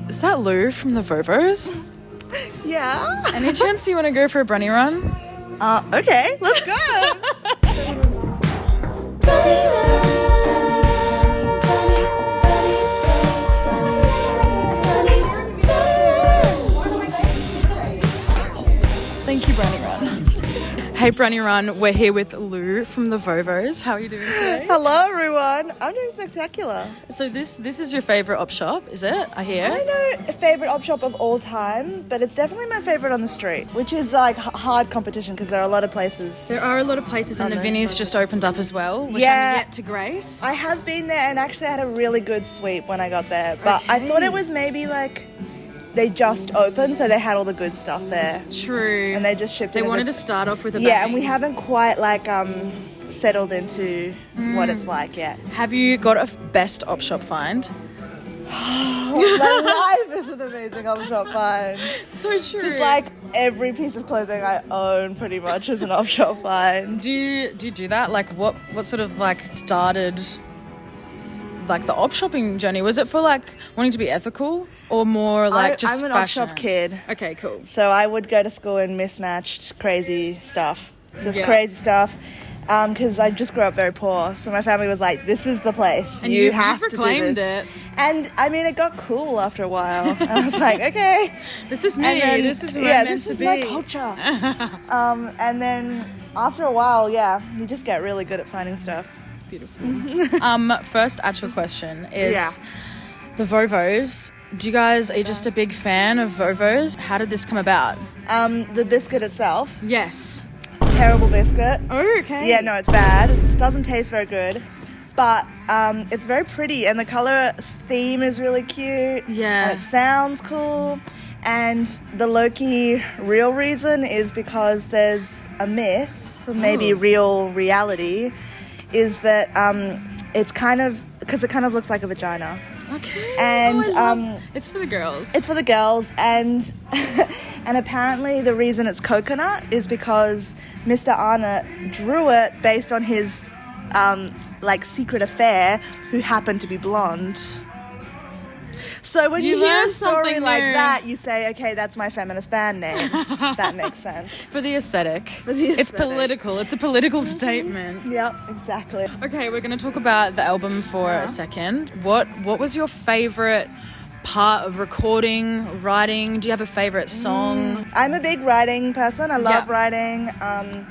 Is that Lou from the Vovos? Yeah. Any chance you want to go for a Brunny Run? Okay, let's go. Thank you, Brunny Run. Hey, Brunny Run, we're here with Lou from the Vovos. How are you doing today? Hello, everyone. I'm doing spectacular. So this is your favourite op shop, is it? I hear. I don't know a favourite op shop of all time, but it's definitely my favourite on the street, which is like hard competition because there are a lot of places. There are a lot of places, and the Vinny's just opened up as well, which Yeah. I'm yet to grace. I have been there and actually had a really good sweep when I got there, but I thought it was maybe like they just opened, so they had all the good stuff there. True. And they just shipped it. They wanted to start off with a Yeah, bang. and we haven't quite like settled into what it's like yet. Have you got a best op shop find? My life is an amazing op shop find. So true. Just like every piece of clothing I own pretty much is an op shop find. Do you do that? Like what sort of like started like the op shopping journey? Was it for like wanting to be ethical or more like just I'm an fashion? op shop kid. Okay, cool. So I would go to school in mismatched crazy stuff. Just Yeah. crazy stuff. Because I just grew up very poor. So my family was like, this is the place. And you you have to do proclaimed this. it. And I mean, it got cool after a while. And I was like, okay. This is me. And then, This is what I'm meant this to is be. my culture. And then after a while, you just get really good at finding stuff. Beautiful. First actual question is the Vovos. Are you just a big fan of Vovos? How did this come about? The biscuit itself, Yes. terrible biscuit. Oh, okay. Yeah, no, it's bad. It just doesn't taste very good. But it's very pretty, and the color theme is really cute. Yeah. And it sounds cool. And the low-key real reason is because there's a myth, or maybe real reality, is that it's kind of, because it kind of looks like a vagina. Okay. And it's for the girls. it's for the girls, and and apparently the reason it's coconut is because Mr. Arnott drew it based on his like secret affair, who happened to be blonde. So when you hear learn a story something like new. that, you say, okay, that's my feminist band name. That makes sense. for the aesthetic. the It's aesthetic. political. It's a political statement. Yep, exactly. Okay, we're going to talk about the album for a second. What was your favourite part of recording, writing? Do you have a favourite song? I'm a big writing person. I love Yeah. writing.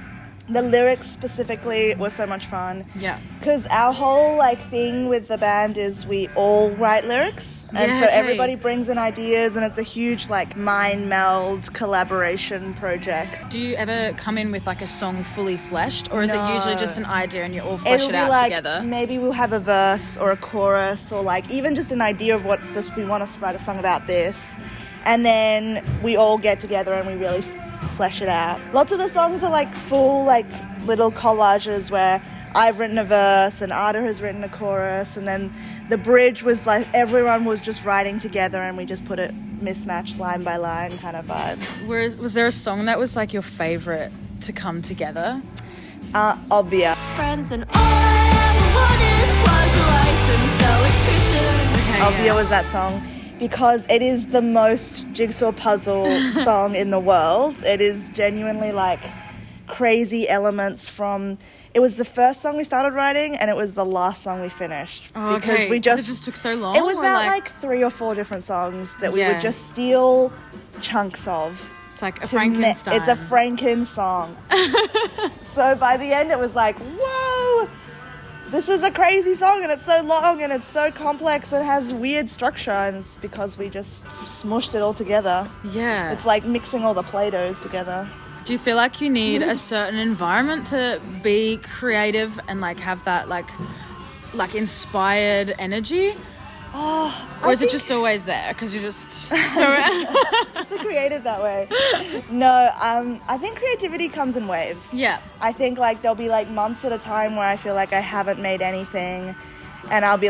The lyrics specifically were so much fun. Yeah. Because our whole thing with the band is we all write lyrics, and Yeah, so okay. everybody brings in ideas, and it's a huge mind meld collaboration project. Do you ever come in with a song fully fleshed, or is it No. usually just an idea and you all flesh It'll it be out together? maybe we'll have a verse or a chorus, or even just an idea of what we want us to write a song about this, and then we all get together and we really flesh it out. Lots of the songs are full little collages where I've written a verse and Ada has written a chorus, and then the bridge was everyone was just writing together and we just put it mismatched line by line kind of vibe. Was there a song that was your favourite to come together? Obvious. Friends and all I ever wanted was a licensed electrician. Obvia was that song because it is the most jigsaw puzzle song in the world. It is genuinely crazy elements from... It was the first song we started writing, and it was the last song we finished. Oh, because okay. we It just took so long? It was or about 3 or 4 different songs that we Yeah. would just steal chunks of. It's like a to ma- Frankenstein. It's a Franken song. So by the end it was whoa, this is a crazy song, and it's so long and it's so complex and has weird structure, and it's because we just smushed it all together. Yeah. It's like mixing all the Play-Dohs together. Do you feel like you need a certain environment to be creative and have that inspired energy? Or is it just always there because you're just so... Just so creative that way. No, I think creativity comes in waves. Yeah. I think there'll be months at a time where I feel like I haven't made anything, and I'll be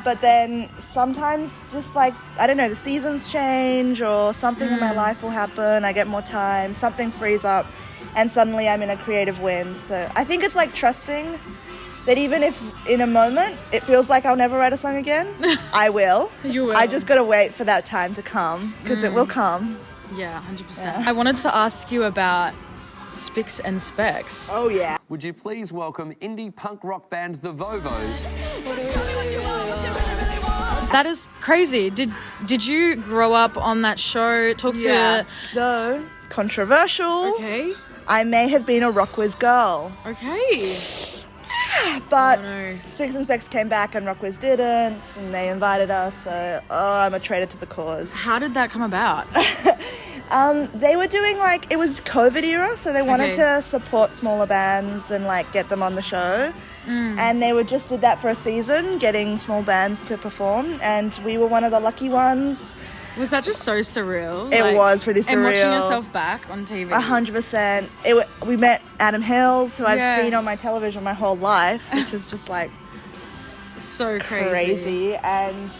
but then sometimes just I don't know, the seasons change or something in my life will happen, I get more time, something frees up, and suddenly I'm in a creative wind. So I think it's trusting that even if in a moment it feels like I'll never write a song again, I will. You will. I just got to wait for that time to come, because it will come. Yeah, 100%. Yeah. I wanted to ask you about Spicks and Specs. Oh, yeah. Would you please welcome indie punk rock band The Vovos? That is crazy. Did you grow up on that show? Talk to... Though controversial, Okay. I may have been a rock whiz girl, Okay. but Oh, no. Spicks and Specs came back and rock whiz didn't, and they invited us, so I'm a traitor to the cause. How did that come about? They were doing it was COVID era, so they wanted Okay. to support smaller bands and get them on the show. And they just did that for a season, getting small bands to perform, and we were one of the lucky ones. Was that just so surreal? It was pretty surreal. And watching yourself back on TV. 100%. We met Adam Hills, who Yeah. I've seen on my television my whole life, which is just So crazy. And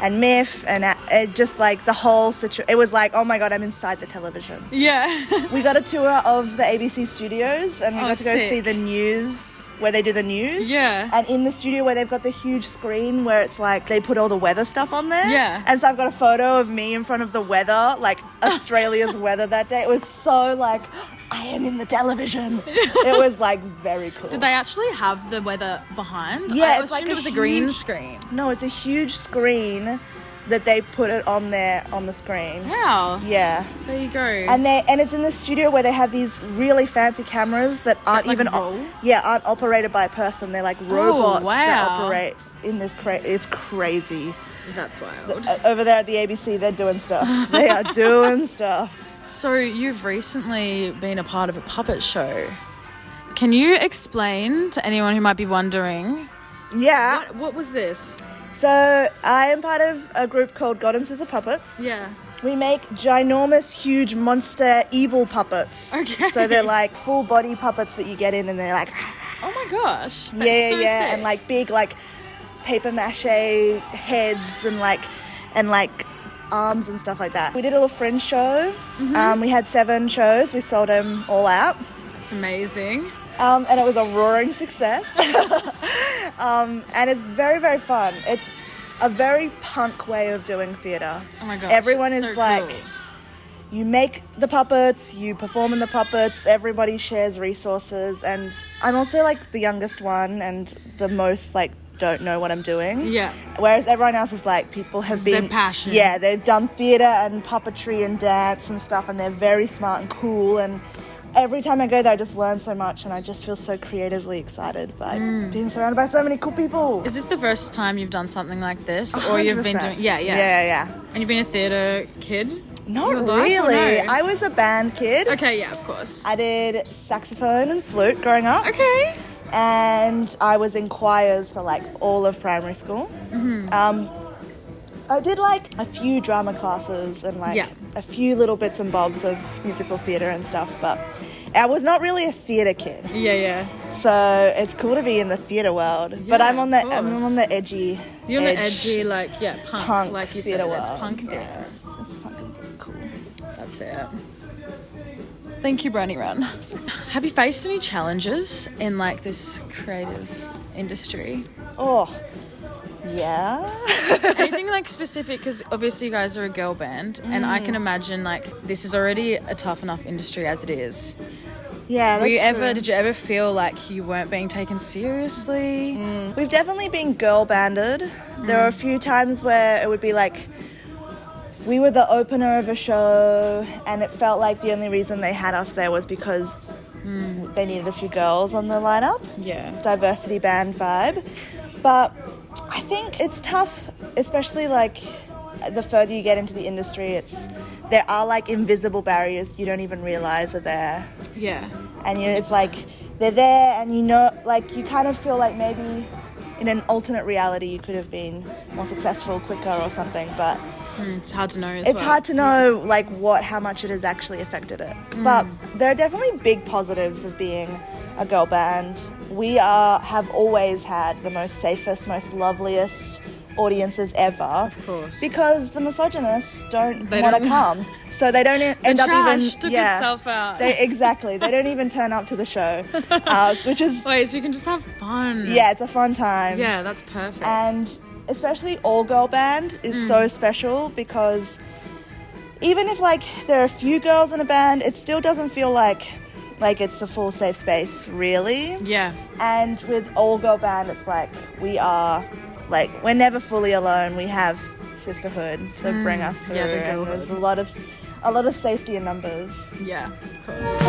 and Miff, and it just the whole situation. It was oh my God, I'm inside the television. Yeah. We got a tour of the ABC studios, and we Oh, got to go sick. see the news, where they do the news. Yeah. And in the studio where they've got the huge screen where it's they put all the weather stuff on there. Yeah. And so I've got a photo of me in front of the weather, Australia's weather that day. It was so I am in the television. It was very cool. Did they actually have the weather behind? Yeah, I it's assumed a it was a green huge- screen. No, it's a huge screen that they put it on there on the screen. Wow. Yeah. There you go. And it's in the studio where they have these really fancy cameras that aren't like, even roll? aren't operated by a person. They're robots that wow. operate in this it's crazy. That's wild. Over there at the ABC, they're doing stuff. They are doing stuff. So you've recently been a part of a puppet show. Can you explain to anyone who might be wondering, Yeah. what was this? So I am part of a group called God and Scissor Puppets. Yeah. We make ginormous, huge, monster, evil puppets. Okay. So they're full body puppets that you get in, and they're Oh my gosh. That's yeah, so yeah, sick. and big paper mache heads and arms and stuff like that. We did a little fringe show. We had 7 shows. We sold them all out. It's amazing. And it was a roaring success. And it's very, very fun. It's a very punk way of doing theatre. Oh my gosh. Everyone it's is so cool. you make the puppets, you perform in the puppets, everybody shares resources, and I'm also the youngest one and the most don't know what I'm doing. Yeah. Whereas everyone else is people have It's their been passion. Yeah, they've done theatre and puppetry and dance and stuff, and they're very smart and cool, and every time I go there I just learn so much, and I just feel so creatively excited by being surrounded by so many cool people. Is this the first time you've done something like this? Or you've been 100%. doing... Yeah. Yeah. And you've been a theatre kid? Not Your life, or really. no? I was a band kid. Okay, yeah, of course. I did saxophone and flute growing up. Okay. And I was in choirs for all of primary school. I did a few drama classes and Yeah. a few little bits and bobs of musical theatre and stuff, but I was not really a theatre kid. Yeah. So it's cool to be in the theatre world. But Yeah, I'm on of the course. the edgy. You're on the edgy, punk. punk Like you said, theatre it's world. punk theatre. Yeah, it's fucking cool. That's it. Thank you, Brunny Run. Have you faced any challenges in this creative industry? Oh, yeah. Anything specific? Because obviously you guys are a girl band, and I can imagine this is already a tough enough industry as it is. Yeah, that's true. Did you ever feel you weren't being taken seriously? We've definitely been girl banded. There are a few times where it would be we were the opener of a show, and it felt like the only reason they had us there was because they needed a few girls on the lineup. Yeah. Diversity band vibe. But I think it's tough, especially the further you get into the industry, there are invisible barriers you don't even realize are there. Yeah. And it's they're there, and you kind of feel maybe in an alternate reality you could have been more successful quicker or something, but It's hard to know as it's well. hard to know how much it has actually affected it. But there are definitely big positives of being a girl band. We have always had the most safest, most loveliest audiences ever. Of course. Because the misogynists don't They want to don't- come. So they don't end up even... trash took itself out. Exactly. They don't even turn up to the show. Which is... Wait, so you can just have fun. Yeah, it's a fun time. Yeah, that's perfect. And especially all-girl band is so special because even if, like, there are a few girls in a band, it still doesn't feel like it's a full safe space, really. Yeah. And with all-girl band, it's like we're never fully alone. We have sisterhood to bring us through, Yeah, the and girlhood. there's a lot of safety in numbers. Yeah, of course.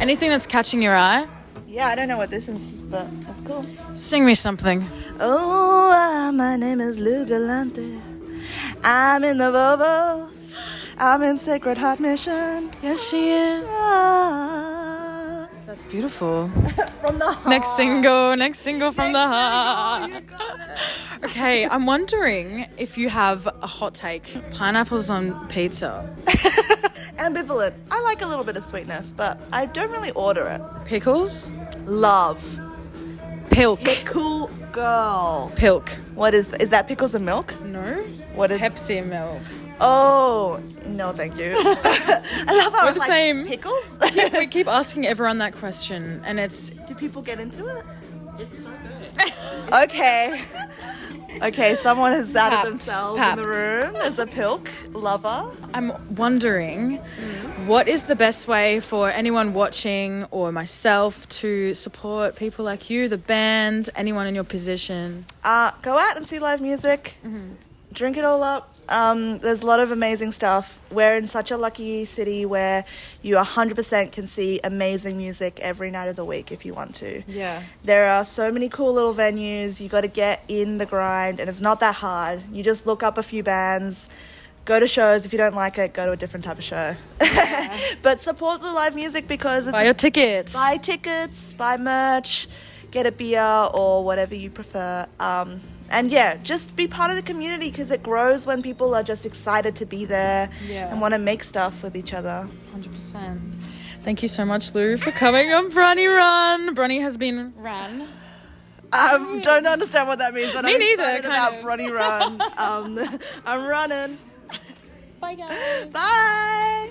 Anything that's catching your eye? Yeah, I don't know what this is, but that's cool. Sing me something. Oh, my name is Lou Galante. I'm in the Vovos. I'm in Sacred Heart Mission. Yes, she is. Ah. That's beautiful. From the heart. Next single from the heart. Okay, I'm wondering if you have a hot take. Pineapples on pizza. Ambivalent. I like a little bit of sweetness, but I don't really order it. Pickles? Love. Pilk. Pickle girl. Pilk. What is that pickles and milk? No? What is Pepsi milk. Oh, no, thank you. I love how We're it's the like, same. pickles? We keep asking everyone that question, and it's... Do people get into it? It's so good. Okay, someone has added Papped. themselves Papped. in the room as a pilk lover. I'm wondering, what is the best way for anyone watching or myself to support people like you, the band, anyone in your position? Go out and see live music. Drink it all up. There's a lot of amazing stuff. We're in such a lucky city where you 100% can see amazing music every night of the week if you want to. Yeah. There are so many cool little venues. You got to get in the grind, and it's not that hard. You just look up a few bands, go to shows. If you don't like it, go to a different type of show. But support the live music because it's Buy your tickets. buy tickets, buy merch, get a beer or whatever you prefer. And yeah, just be part of the community because it grows when people are just excited to be there and want to make stuff with each other. 100%. Thank you so much, Lou, for coming on Brunny Run. Brunny has been ran. Don't understand what that means, but Me I'm neither, excited kind about of. Brunny Run. I'm running. Bye, guys. Bye.